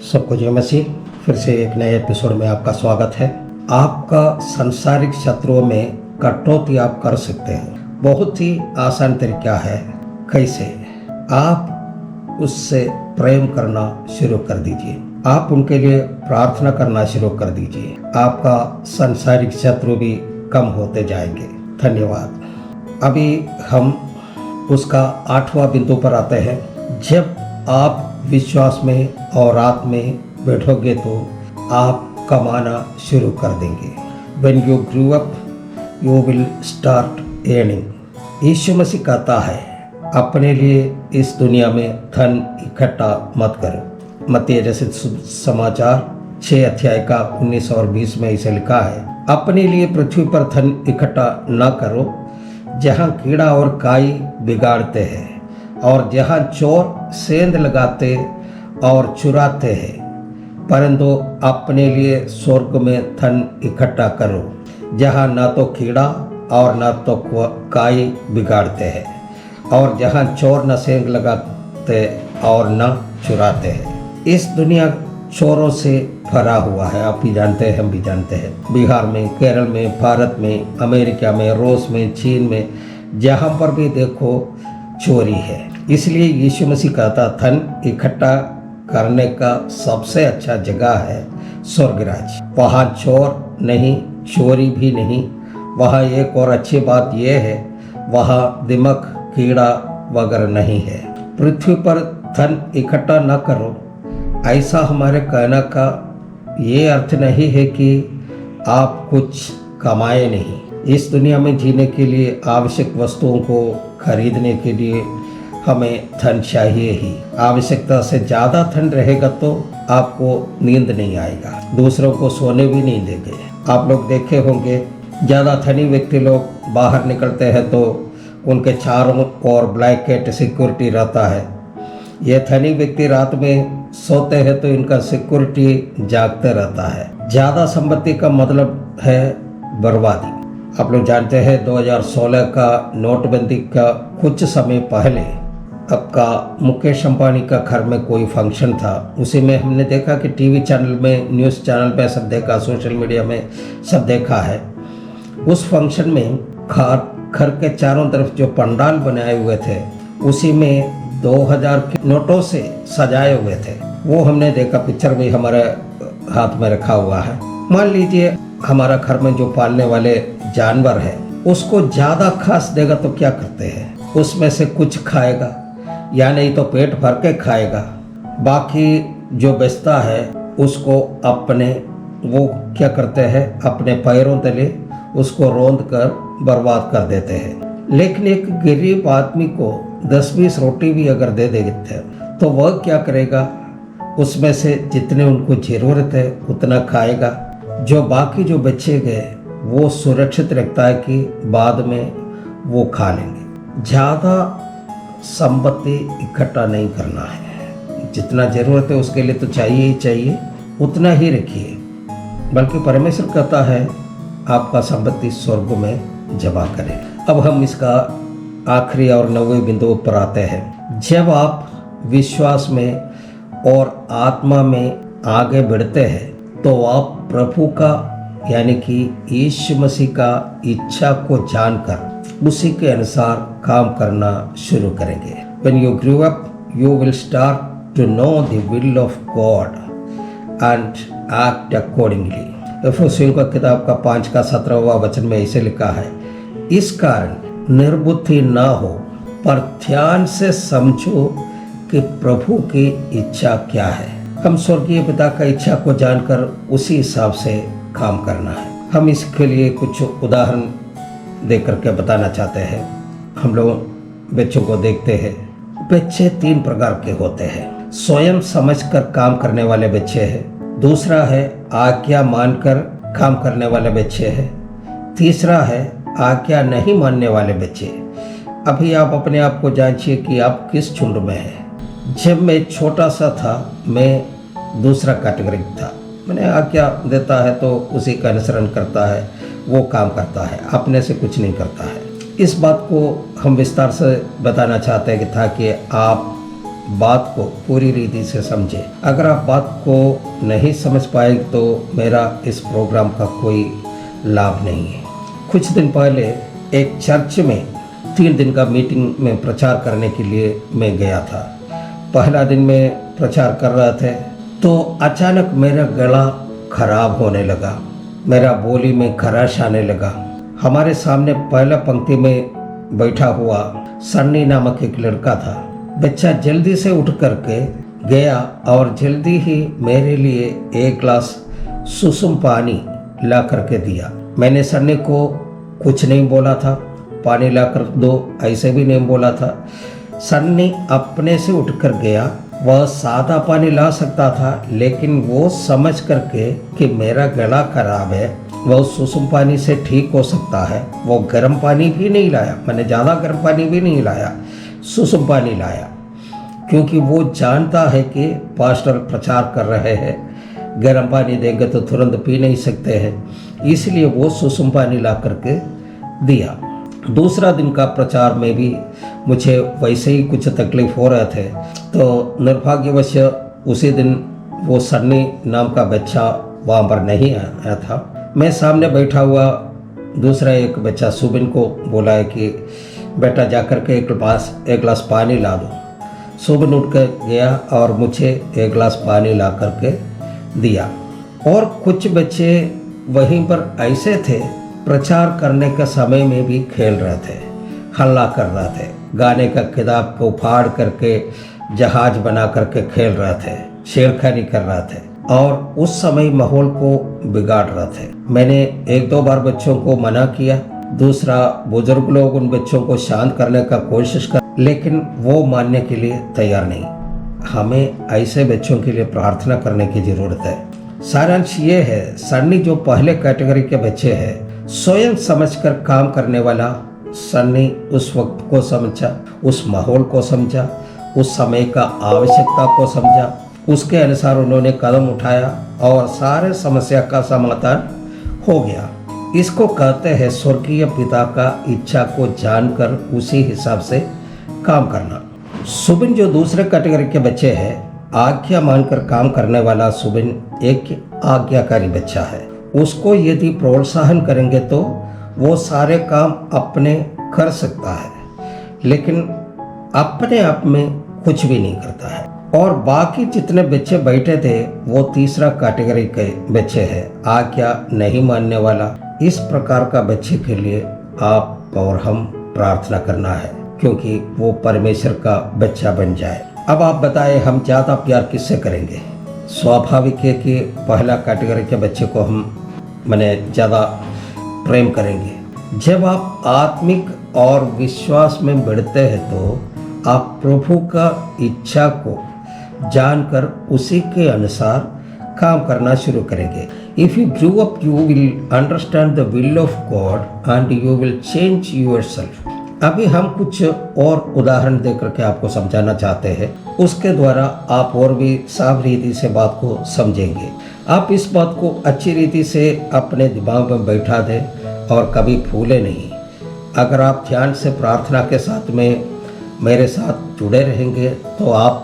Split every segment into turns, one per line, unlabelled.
सबको जय मसीह। फिर से एक नए एपिसोड में आपका स्वागत है। आपका सांसारिक शत्रुओं में कटौती आप कर सकते हैं। बहुत ही आसान तरीका है। कैसे? आप उससे प्रेम करना शुरू कर दीजिए। आप उनके लिए प्रार्थना करना शुरू कर दीजिए। आपका सांसारिक शत्रु भी कम होते जाएंगे। धन्यवाद। अभी हम उसका 8वां बिंदु पर आते हैं। जब आप विश्वास में और आत्मा में बैठोगे तो आप कमाना शुरू कर देंगे। When you grew up, you will start earning। यीशु मसीह कहता है अपने लिए इस दुनिया में धन इकट्ठा मत करो। मत्ती रचित समाचार 6 अध्याय का 19 और 20 में इसे लिखा है, अपने लिए पृथ्वी पर धन इकट्ठा न करो जहाँ कीड़ा और काई बिगाड़ते हैं और जहाँ चोर सेंध लगाते और चुराते हैं, परंतु अपने लिए स्वर्ग में धन इकट्ठा करो जहाँ ना तो कीड़ा और ना तो काई बिगाड़ते हैं और जहाँ चोर न सेंध लगाते और न चुराते हैं। इस दुनिया चोरों से भरा हुआ है। आप भी जानते हैं, हम भी जानते हैं। बिहार में, केरल में, भारत में, अमेरिका में, रूस में, चीन में, जहाँ पर भी देखो चोरी है। इसलिए यीशु मसीह कहता धन इकट्ठा करने का सबसे अच्छा जगह है स्वर्ग राज्य। वहाँ चोर नहीं, चोरी भी नहीं। वहाँ एक और अच्छी बात यह है, वहाँ दिमक, कीड़ा वगैरह नहीं है। पृथ्वी पर धन इकट्ठा न करो, ऐसा हमारे कहने का ये अर्थ नहीं है कि आप कुछ कमाए नहीं। इस दुनिया में जीने के लिए आवश्यक वस्तुओं को खरीदने के लिए हमें धन चाहिए ही। आवश्यकता से ज़्यादा धन रहेगा तो आपको नींद नहीं आएगा, दूसरों को सोने भी नहीं देंगे। आप लोग देखे होंगे, ज़्यादा धनी व्यक्ति लोग बाहर निकलते हैं तो उनके चारों ओर ब्लैकेट सिक्योरिटी रहता है। ये धनी व्यक्ति रात में सोते हैं तो इनका सिक्योरिटी जागते रहता है। ज़्यादा संपत्ति का मतलब है बर्बादी। आप लोग जानते हैं 2016 का नोटबंदी का कुछ समय पहले आपका मुकेश अंबानी का घर में कोई फंक्शन था। उसी में हमने देखा कि टीवी चैनल में, न्यूज़ चैनल पे सब देखा, सोशल मीडिया में सब देखा है। उस फंक्शन में घर के चारों तरफ जो पंडाल बनाए हुए थे उसी में 2000 के नोटों से सजाए हुए थे। वो हमने देखा, पिक्चर भी हमारे हाथ में रखा हुआ है। मान लीजिए हमारा घर में जो पालने वाले जानवर है उसको ज़्यादा खास देगा तो क्या करते हैं, उसमें से कुछ खाएगा या नहीं तो पेट भर के खाएगा। बाकी जो बचता है उसको अपने वो क्या करते हैं, अपने पैरों तले उसको रौंद कर बर्बाद कर देते हैं। लेकिन एक गरीब आदमी को 10-20 रोटी भी अगर दे देते तो वह क्या करेगा, उसमें से जितने उनको ज़रूरत है उतना खाएगा। जो बाकी जो बचे गए वो सुरक्षित रखता है कि बाद में वो खा लेंगे। ज़्यादा संपत्ति इकट्ठा नहीं करना है। जितना ज़रूरत है उसके लिए तो चाहिए ही चाहिए, उतना ही रखिए। बल्कि परमेश्वर कहता है आपका संपत्ति स्वर्ग में जमा करें। अब हम इसका आखिरी और 9वें बिंदु पर आते हैं। जब आप विश्वास में और आत्मा में आगे बढ़ते हैं तो आप प्रभु का यानी कि यीशु मसीह का इच्छा को जानकर उसी के अनुसार काम करना शुरू करेंगे। When you grew up, you will start to know the will of God and act accordingly। इफिसियों का किताब का 5 का 17वां वचन में इसे लिखा है, इस कारण निर्बुद्धि न हो पर ध्यान से समझो कि प्रभु की इच्छा क्या है। हम स्वर्गीय पिता का इच्छा को जानकर उसी हिसाब से काम करना है। हम इसके लिए कुछ उदाहरण दे करके बताना चाहते हैं। हम लोग बच्चों को देखते हैं, बच्चे 3 प्रकार के होते हैं। स्वयं समझकर काम करने वाले बच्चे हैं, दूसरा है आज्ञा मानकर काम करने वाले बच्चे हैं, तीसरा है आज्ञा नहीं मानने वाले बच्चे। अभी आप अपने आप को जांचिए कि आप किस झुंड में हैं। जब मैं छोटा सा था मैं दूसरा कैटेगरी था। मैंने आज्ञा देता है तो उसी का अनुसरण करता है, वो काम करता है, अपने से कुछ नहीं करता है। इस बात को हम विस्तार से बताना चाहते हैं कि ताकि आप बात को पूरी रीति से समझें। अगर आप बात को नहीं समझ पाए तो मेरा इस प्रोग्राम का कोई लाभ नहीं है। कुछ दिन पहले एक चर्च में 3 दिन का मीटिंग में प्रचार करने के लिए मैं गया था। पहला दिन में प्रचार कर रहे थे तो अचानक मेरा गला खराब होने लगा, मेरा बोली में खराश आने लगा। हमारे सामने पहला पंक्ति में बैठा हुआ सन्नी नामक एक लड़का था। बच्चा जल्दी से उठ करके गया और जल्दी ही मेरे लिए एक गिलास सुसुम पानी ला करके दिया। मैंने सन्नी को कुछ नहीं बोला था, पानी ला कर दो ऐसे भी नहीं बोला था। सन्नी अपने से उठकर गया। वह सादा पानी ला सकता था, लेकिन वो समझ करके कि मेरा गला खराब है, वह सुसुम पानी से ठीक हो सकता है, वो गर्म पानी भी नहीं लाया। मैंने ज़्यादा गर्म पानी भी नहीं लाया, सुसुम पानी लाया, क्योंकि वो जानता है कि पास्टर प्रचार कर रहे हैं, गर्म पानी देंगे तो तुरंत पी नहीं सकते हैं, इसलिए वो सुसुम पानी ला करके दिया। दूसरा दिन का प्रचार में भी मुझे वैसे ही कुछ तकलीफ हो रहे थे, तो निर्भाग्यवश उसी दिन वो सन्नी नाम का बच्चा वहाँ पर नहीं आया था। मैं सामने बैठा हुआ दूसरा एक बच्चा सुबिन को बोला है कि बेटा जा कर के एक गिलास पानी ला दो। सुबिन उठ कर गया और मुझे एक गिलास पानी ला करके दिया। और कुछ बच्चे वहीं पर ऐसे थे, प्रचार करने के समय में भी खेल रहे थे, हल्ला कर रहे थे, गाने का किताब को फाड़ करके जहाज बना करके खेल रहे थे, छेड़खानी कर रहे थे और उस समय माहौल को बिगाड़ रहे थे। मैंने 1-2 बार बच्चों को मना किया, दूसरा बुजुर्ग लोग उन बच्चों को शांत करने का कोशिश कर, लेकिन वो मानने के लिए तैयार नहीं। हमें ऐसे बच्चों के लिए प्रार्थना करने की जरूरत है। सारांश ये है, सन्नी जो पहले कैटेगरी के बच्चे हैं, स्वयं समझकर काम करने वाला सन्नी उस वक्त को समझा, उस माहौल को समझा, उस समय का आवश्यकता को समझा, उसके अनुसार उन्होंने कदम उठाया और सारे समस्या का समाधान हो गया। इसको कहते हैं स्वर्गीय पिता का इच्छा को जानकर उसी हिसाब से काम करना। सुबिन जो दूसरे कैटेगरी के बच्चे हैं, आज्ञा मानकर काम करने वाला सुबिन एक आज्ञाकारी बच्चा है। उसको यदि प्रोत्साहन करेंगे तो वो सारे काम अपने कर सकता है, लेकिन अपने आप में कुछ भी नहीं करता है। और बाकी जितने बच्चे बैठे थे वो तीसरा कैटेगरी के बच्चे हैं, आज्ञा नहीं मानने वाला। इस प्रकार का बच्चे के लिए आप और हम प्रार्थना करना है, क्योंकि वो परमेश्वर का बच्चा बन जाए। अब आप बताएं, हम ज़्यादा प्यार किससे करेंगे? स्वाभाविक है कि पहला कैटेगरी के बच्चे को हम ज़्यादा प्रेम करेंगे। जब आप आत्मिक और विश्वास में बढ़ते हैं तो आप प्रभु का इच्छा को जानकर उसी के अनुसार काम करना शुरू करेंगे। If you grow up you will understand the will of God and you will change yourself. अभी हम कुछ और उदाहरण देकर के आपको समझाना चाहते हैं, उसके द्वारा आप और भी साफ रीति से बात को समझेंगे। आप इस बात को अच्छी रीति से अपने दिमाग में बैठा दें और कभी भूले नहीं। अगर आप ध्यान से प्रार्थना के साथ में मेरे साथ जुड़े रहेंगे तो आप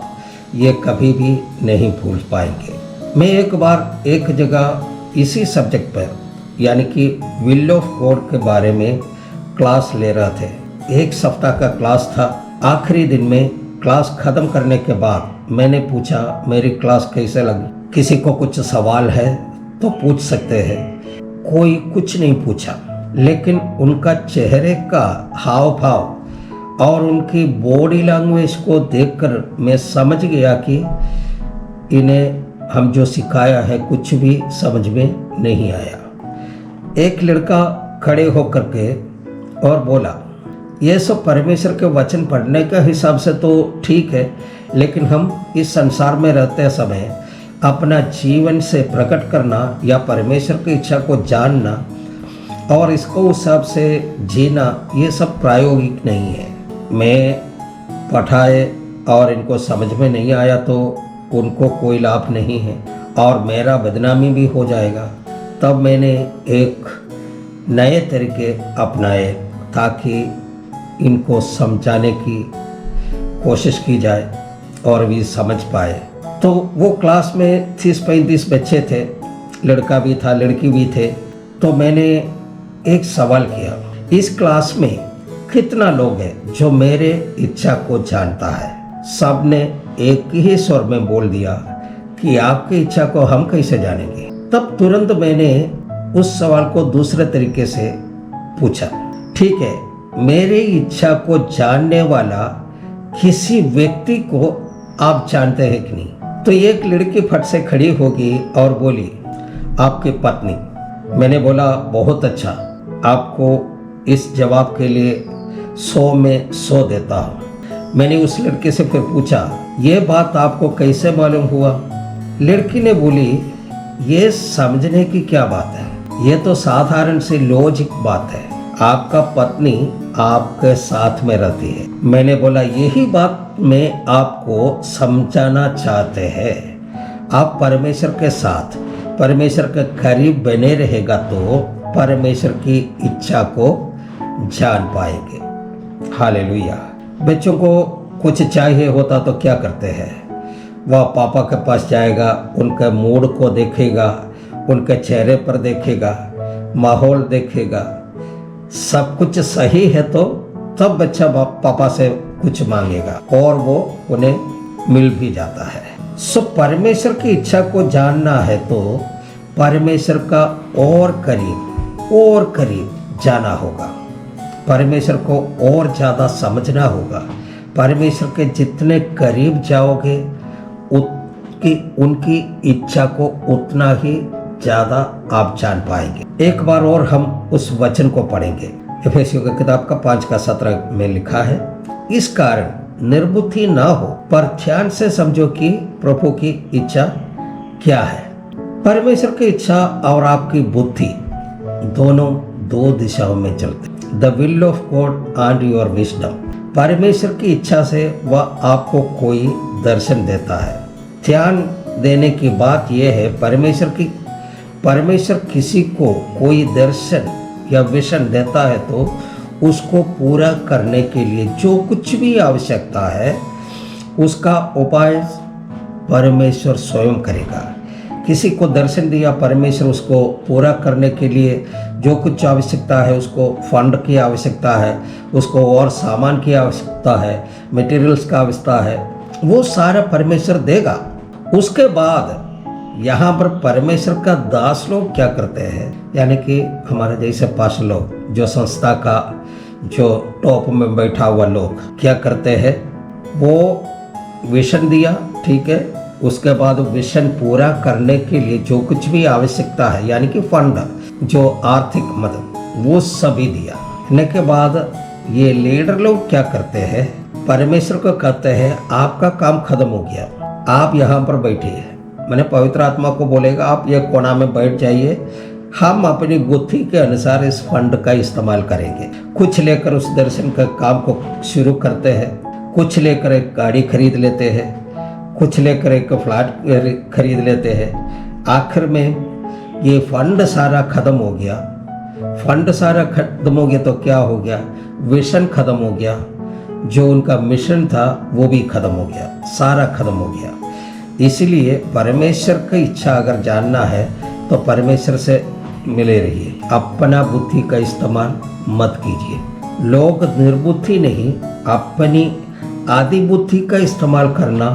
ये कभी भी नहीं भूल पाएंगे। मैं एक बार एक जगह इसी सब्जेक्ट पर, यानी कि विल ऑफ गॉड के बारे में क्लास ले रहे थे। 1 सप्ताह का क्लास था। आखिरी दिन में क्लास ख़त्म करने के बाद मैंने पूछा मेरी क्लास कैसे लगी। किसी को कुछ सवाल है तो पूछ सकते हैं। कोई कुछ नहीं पूछा, लेकिन उनका चेहरे का हाव भाव और उनकी बॉडी लैंग्वेज को देखकर मैं समझ गया कि इन्हें हम जो सिखाया है कुछ भी समझ में नहीं आया। एक लड़का खड़े होकर के और बोला, ये सब परमेश्वर के वचन पढ़ने के हिसाब से तो ठीक है, लेकिन हम इस संसार में रहते समय अपना जीवन से प्रकट करना या परमेश्वर की इच्छा को जानना और इसको उस हिसाब से जीना, ये सब प्रायोगिक नहीं है। मैं पढ़ाए और इनको समझ में नहीं आया तो उनको कोई लाभ नहीं है और मेरा बदनामी भी हो जाएगा। तब मैंने एक नए तरीके अपनाए ताकि इनको समझाने की कोशिश की जाए और भी समझ पाए। तो वो क्लास में 30-35 बच्चे थे, लड़का भी था लड़की भी थे। तो मैंने एक सवाल किया, इस क्लास में कितना लोग हैं जो मेरे इच्छा को जानता है? सब ने एक ही स्वर में बोल दिया कि आपकी इच्छा को हम कैसे जानेंगे। तब तुरंत मैंने उस सवाल को दूसरे तरीके से पूछा, ठीक है, मेरी इच्छा को जानने वाला किसी व्यक्ति को आप जानते हैं कि नहीं? तो एक लड़की फट से खड़ी होगी और बोली, आपकी पत्नी। मैंने बोला, बहुत अच्छा, आपको इस जवाब के लिए 100 में 100 देता हूँ। मैंने उस लड़के से फिर पूछा, ये बात आपको कैसे मालूम हुआ? लड़की ने बोली, ये समझने की क्या बात है, ये तो साधारण सी लॉजिक बात है, आपका पत्नी आपके साथ में रहती है। मैंने बोला, यही बात मैं आपको समझाना चाहते हैं। आप परमेश्वर के साथ, परमेश्वर के करीब बने रहेगा तो परमेश्वर की इच्छा को जान पाएंगे। हालेलुया। बच्चों को कुछ चाहिए होता तो क्या करते हैं? वह पापा के पास जाएगा, उनके मूड को देखेगा, उनके चेहरे पर देखेगा, माहौल देखेगा, सब कुछ सही है तो तब बच्चा पापा से कुछ मांगेगा और वो उन्हें मिल भी जाता है। सो परमेश्वर की इच्छा को जानना है तो परमेश्वर का और करीब जाना होगा, परमेश्वर को और ज़्यादा समझना होगा। परमेश्वर के जितने करीब जाओगे उनकी इच्छा को उतना ही ज़्यादा आप जान पाएंगे। एक बार और हम उस वचन को पढ़ेंगे। इफिसियों की किताब का 5:17 में लिखा है, इस कारण निर्बुद्धि ना हो पर ध्यान से समझो कि प्रभु की इच्छा क्या है। परमेश्वर की इच्छा और आपकी बुद्धि दोनों दो दिशाओं में चलते। The will of God and your wisdom. परमेश्वर की इच्छा से वह आपको कोई दर्शन देता है। ध्यान देने की बात यह है, परमेश्वर किसी को कोई दर्शन या विजन देता है तो उसको पूरा करने के लिए जो कुछ भी आवश्यकता है उसका उपाय परमेश्वर स्वयं करेगा। किसी को दर्शन दिया परमेश्वर, उसको पूरा करने के लिए जो कुछ आवश्यकता है, उसको फंड की आवश्यकता है, उसको और सामान की आवश्यकता है, मटेरियल्स का आवश्यकता है, वो सारा परमेश्वर देगा। उसके बाद यहाँ पर परमेश्वर का दास लोग क्या करते हैं, यानी कि हमारे जैसे पास लोग, जो संस्था का जो टॉप में बैठा हुआ लोग क्या करते हैं, वो विजन दिया, ठीक है, उसके बाद विजन पूरा करने के लिए जो कुछ भी आवश्यकता है, यानी कि फंड, जो आर्थिक मदद, वो सभी दिया। इनके के बाद ये लीडर लोग क्या करते हैं, परमेश्वर को कहते हैं, आपका काम खत्म हो गया, आप यहाँ पर बैठिए। मैंने पवित्र आत्मा को बोलेगा, आप ये कोना में बैठ जाइए, हम अपनी बुद्धि के अनुसार इस फंड का इस्तेमाल करेंगे। कुछ लेकर उस दर्शन का काम को शुरू करते हैं, कुछ लेकर एक गाड़ी खरीद लेते हैं, कुछ लेकर एक फ्लैट खरीद लेते हैं। आखिर में ये फंड सारा खत्म हो गया। फंड सारा खत्म हो गया तो क्या हो गया, विजन खत्म हो गया, जो उनका मिशन था वो भी खत्म हो गया, सारा खत्म हो गया। इसलिए परमेश्वर की इच्छा अगर जानना है तो परमेश्वर से मिले रहिए, अपना बुद्धि का इस्तेमाल मत कीजिए। लोग निर्बुद्धि नहीं, अपनी आदि बुद्धि का इस्तेमाल करना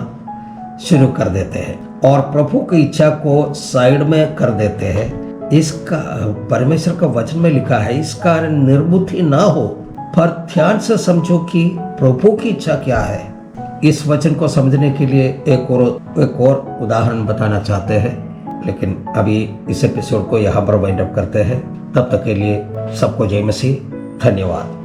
शुरू कर देते हैं और प्रभु की इच्छा को साइड में कर देते हैं। इसका परमेश्वर का वचन में लिखा है, इस कारण निर्बुद्धि ना हो पर ध्यान से समझो कि प्रभु की इच्छा क्या है। इस वचन को समझने के लिए एक और उदाहरण बताना चाहते हैं, लेकिन अभी इस एपिसोड को यहाँ पर वाइंड अप करते हैं। तब तक के लिए सबको जय मसीह, धन्यवाद।